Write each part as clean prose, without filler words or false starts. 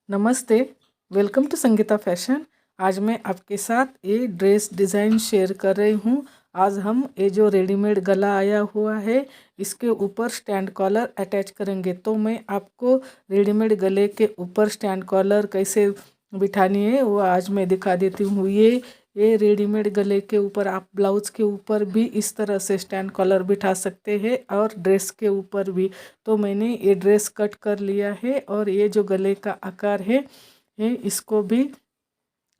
नमस्ते। Welcome to Sangeeta fashion. आज मैं आपके साथ ये ड्रेस डिज़ाइन शेयर कर रही हूँ। आज हम ये जो रेडीमेड गला आया हुआ है इसके ऊपर स्टैंड कॉलर अटैच करेंगे। तो मैं आपको रेडीमेड गले के ऊपर स्टैंड कॉलर कैसे बिठानी है वो आज मैं दिखा देती हूँ। ये रेडीमेड गले के ऊपर आप ब्लाउज के ऊपर भी इस तरह से स्टैंड कॉलर बिठा सकते हैं और ड्रेस के ऊपर भी। तो मैंने ये ड्रेस कट कर लिया है और ये जो गले का आकार है इसको भी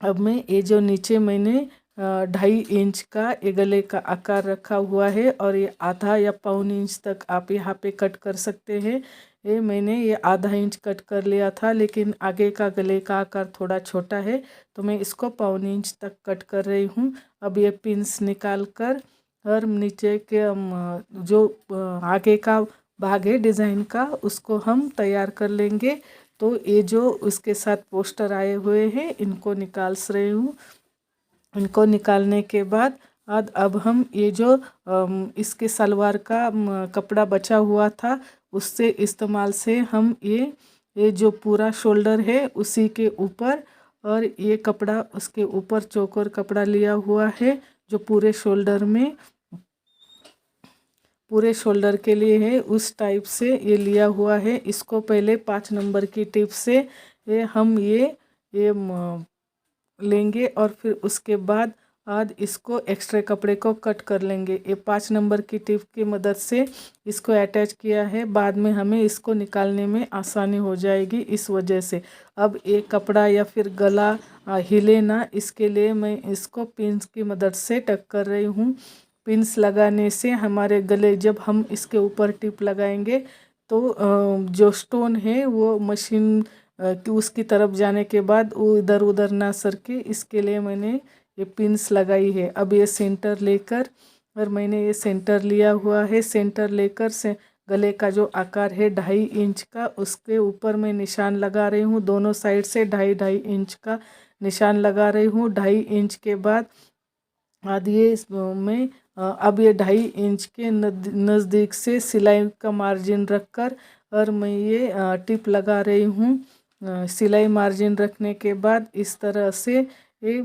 अब मैं ये जो नीचे मैंने 2.5 इंच का ये गले का आकार रखा हुआ है और ये आधा या पौन इंच तक आप यहाँ पे कट कर सकते हैं। ये मैंने ये आधा इंच कट कर लिया था, लेकिन आगे का गले का आकार थोड़ा छोटा है तो मैं इसको पौन इंच तक कट कर रही हूँ। अब ये पिंस निकाल कर और नीचे के जो आगे का भाग है डिज़ाइन का उसको हम तैयार कर लेंगे। तो ये जो उसके साथ पोस्टर आए हुए हैं इनको निकाल रही हूँ। इनको निकालने के बाद अब हम ये जो इसके सलवार का कपड़ा बचा हुआ था उससे इस्तेमाल से हम ये जो पूरा शोल्डर है उसी के ऊपर और ये कपड़ा उसके ऊपर चौकोर कपड़ा लिया हुआ है जो पूरे शोल्डर के लिए है उस टाइप से ये लिया हुआ है। इसको पहले 5 नंबर की टिप से हम ये लेंगे और फिर उसके बाद आज इसको एक्स्ट्रा कपड़े को कट कर लेंगे। ये 5 नंबर की टिप की मदद से इसको अटैच किया है, बाद में हमें इसको निकालने में आसानी हो जाएगी इस वजह से। अब एक कपड़ा या फिर गला हिले ना, इसके लिए मैं इसको पिंस की मदद से टक कर रही हूँ। पिंस लगाने से हमारे गले जब हम इसके ऊपर टिप लगाएंगे तो जो स्टोन है वो मशीन कि उसकी तरफ जाने के बाद वो इधर उधर ना सरके, इसके लिए मैंने ये पिंस लगाई है। अब ये सेंटर लेकर और मैंने ये सेंटर लिया हुआ है। सेंटर लेकर से गले का जो आकार है 2.5 इंच का उसके ऊपर मैं निशान लगा रही हूँ। दोनों साइड से 2.5 इंच का निशान लगा रही हूँ। 2.5 इंच के बाद ये मैं अब ये 2.5 इंच के नज़दीक से सिलाई का मार्जिन रखकर और मैं ये टिप लगा रही हूँ। सिलाई मार्जिन रखने के बाद इस तरह से ये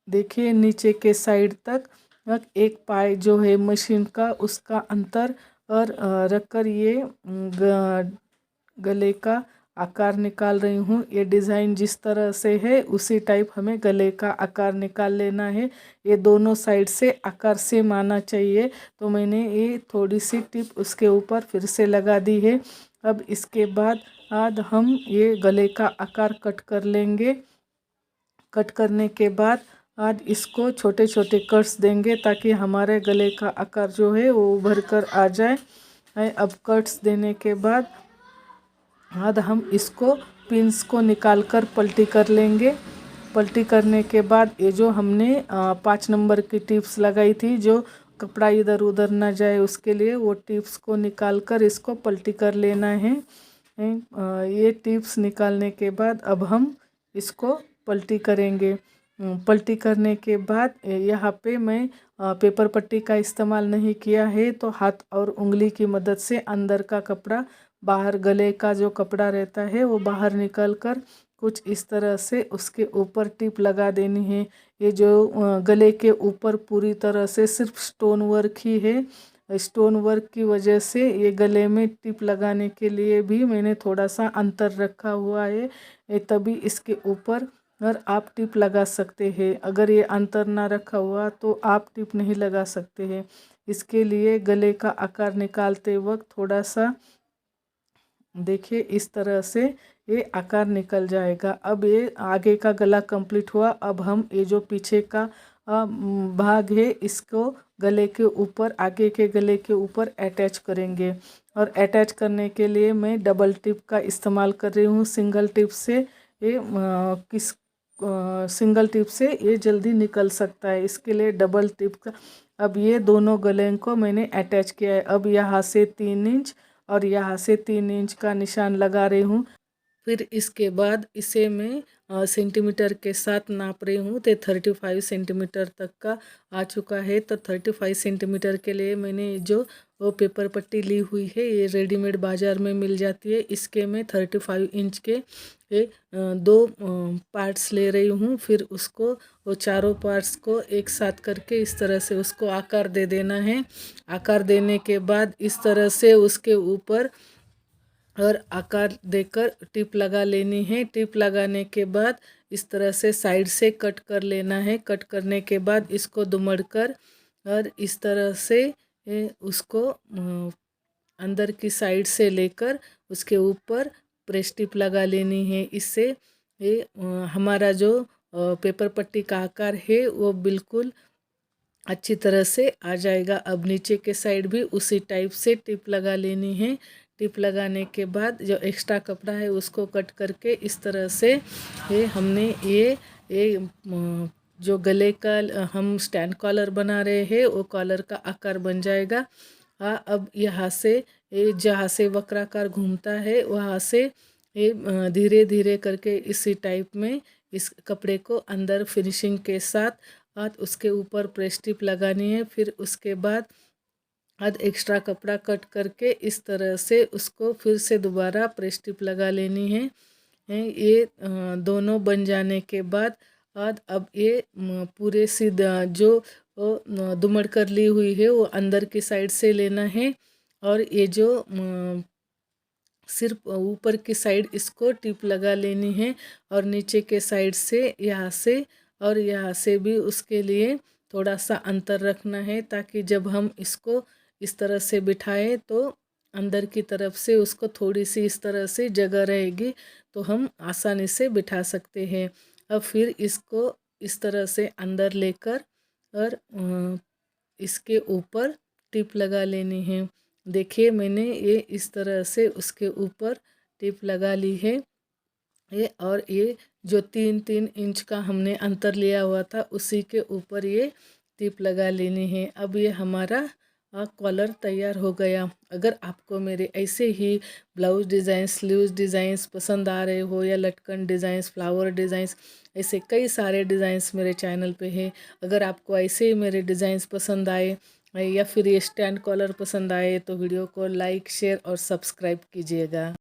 देखिए नीचे के साइड तक एक पाई जो है मशीन का उसका अंतर और रखकर ये गले का आकार निकाल रही हूँ। ये डिज़ाइन जिस तरह से है उसी टाइप हमें गले का आकार निकाल लेना है। ये दोनों साइड से आकार सेम आना चाहिए। तो मैंने ये थोड़ी सी टिप उसके ऊपर फिर से लगा दी है। अब इसके बाद हम ये गले का आकार कट कर लेंगे। कट करने के बाद आज इसको छोटे छोटे कट्स देंगे ताकि हमारे गले का आकार जो है वो उभर कर आ जाए। अब कट्स देने के बाद अब हम इसको पिंस को निकाल कर पलटी कर लेंगे। पलटी करने के बाद ये जो हमने 5 नंबर की टिप्स लगाई थी जो कपड़ा इधर उधर ना जाए उसके लिए, वो टिप्स को निकाल कर इसको पलटी कर लेना है। ये टिप्स निकालने के बाद अब हम इसको पलटी करेंगे। पलटी करने के बाद यहाँ पे मैं पेपर पट्टी का इस्तेमाल नहीं किया है, तो हाथ और उंगली की मदद से अंदर का कपड़ा बाहर, गले का जो कपड़ा रहता है वो बाहर निकल कर कुछ इस तरह से उसके ऊपर टिप लगा देनी है। ये जो गले के ऊपर पूरी तरह से सिर्फ स्टोन वर्क ही है। स्टोन वर्क की वजह से ये गले में टिप लगाने के लिए भी मैंने थोड़ा सा अंतर रखा हुआ है, तभी इसके ऊपर और आप टिप लगा सकते हैं। अगर ये अंतर ना रखा हुआ तो आप टिप नहीं लगा सकते हैं। इसके लिए गले का आकार निकालते वक्त थोड़ा सा देखिए इस तरह से ये आकार निकल जाएगा। अब ये आगे का गला कंप्लीट हुआ। अब हम ये जो पीछे का भाग है इसको गले के ऊपर, आगे के गले के ऊपर अटैच करेंगे। और अटैच करने के लिए मैं डबल टिप का इस्तेमाल कर रही हूँ। सिंगल टिप से ये सिंगल टिप से ये जल्दी निकल सकता है, इसके लिए डबल टिप का। अब ये दोनों गले को मैंने अटैच किया है। अब यहाँ से 3 इंच और यहाँ से 3 इंच का निशान लगा रही हूँ। फिर इसके बाद इसे मैं सेंटीमीटर के साथ नाप रही हूँ। तो 35 सेंटीमीटर तक का आ चुका है। तो 35 सेंटीमीटर के लिए मैंने जो वो पेपर पट्टी ली हुई है, ये रेडीमेड बाज़ार में मिल जाती है। इसके मैं 35 इंच के दो पार्ट्स ले रही हूँ। फिर उसको वो चारों पार्ट्स को एक साथ करके इस तरह से उसको आकार दे देना है। आकार देने के बाद इस तरह से उसके ऊपर और आकार देकर टिप लगा लेनी है। टिप लगाने के बाद इस तरह से साइड से कट कर लेना है। कट करने के बाद इसको दुमड़ कर और इस तरह से उसको अंदर की साइड से लेकर उसके ऊपर प्रेस टिप लगा लेनी है। इससे हमारा जो पेपर पट्टी का आकार है वो बिल्कुल अच्छी तरह से आ जाएगा। अब नीचे के साइड भी उसी टाइप से टिप लगा लेनी है। टिप लगाने के बाद जो एक्स्ट्रा कपड़ा है उसको कट करके इस तरह से हमने ये जो गले का हम स्टैंड कॉलर बना रहे हैं वो कॉलर का आकार बन जाएगा। अब यहाँ से जहाँ से वक्राकार घूमता है वहाँ से ये धीरे धीरे करके इसी टाइप में इस कपड़े को अंदर फिनिशिंग के साथ उसके ऊपर प्रेस टिप लगानी है। फिर उसके बाद एक्स्ट्रा कपड़ा कट करके इस तरह से उसको फिर से दोबारा प्रेस टिप लगा लेनी है। ये दोनों बन जाने के बाद अब ये पूरे सीधा जो दुमड़ कर ली हुई है वो अंदर की साइड से लेना है। और ये जो सिर्फ ऊपर की साइड इसको टिप लगा लेनी है। और नीचे के साइड से यहाँ से और यहाँ से भी उसके लिए थोड़ा सा अंतर रखना है, ताकि जब हम इसको इस तरह से बिठाएं तो अंदर की तरफ से उसको थोड़ी सी इस तरह से जगह रहेगी, तो हम आसानी से बिठा सकते हैं। अब फिर इसको इस तरह से अंदर लेकर और इसके ऊपर टिप लगा लेनी है। देखिए मैंने ये इस तरह से उसके ऊपर टिप लगा ली है। और ये जो 3-3 इंच का हमने अंतर लिया हुआ था उसी के ऊपर ये टिप लगा लेनी है। अब ये हमारा कॉलर तैयार हो गया। अगर आपको मेरे ऐसे ही ब्लाउज डिज़ाइन, स्लीव्स डिज़ाइंस पसंद आ रहे हो या लटकन डिज़ाइंस, फ्लावर डिज़ाइंस, ऐसे कई सारे डिज़ाइंस मेरे चैनल पे हैं। अगर आपको ऐसे ही मेरे डिज़ाइंस पसंद आए या फिर ये स्टैंड कॉलर पसंद आए तो वीडियो को लाइक, शेयर और सब्सक्राइब कीजिएगा।